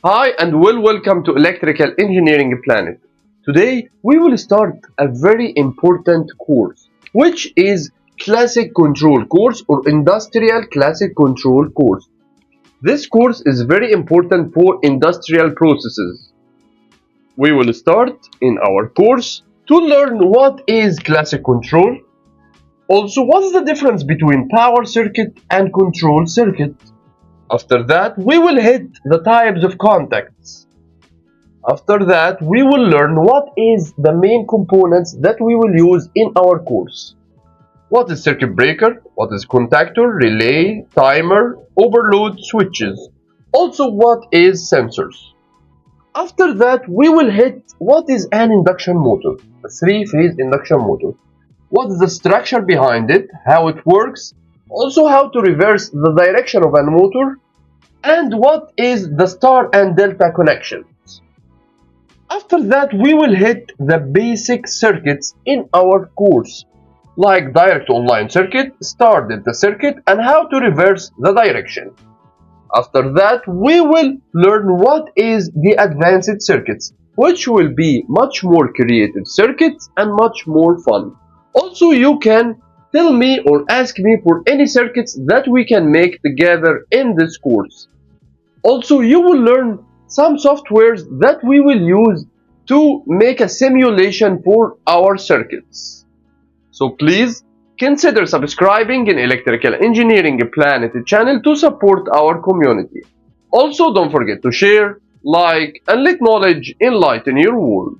Hi and welcome to Electrical Engineering Planet. Today we will start a very important course which is Classic Control course or Industrial Classic Control course. This course is very important for industrial processes. We will start in our course to learn what is classic control. Also, what is the difference between power circuit and control circuit? After that, we will hit the types of contacts. After that, we will learn what is the main components that we will use in our course. What is circuit breaker? What is contactor, relay, timer, overload switches? Also, what is sensors? After that, we will hit what is an induction motor, a three-phase induction motor. What is the structure behind it, how it works, also how to reverse the direction of a motor, and what is the star and delta connections. After that, we will hit the basic circuits in our course, like direct online circuit, star delta circuit, and how to reverse the direction. After that, we will learn what is the advanced circuits, which will be much more creative circuits and much more fun. Also, you can tell me or ask me for any circuits that we can make together in this course. Also, you will learn some softwares that we will use to make a simulation for our circuits. So please consider subscribing in Electrical Engineering Planet channel to support our community. Also, don't forget to share, like, and let knowledge enlighten your world.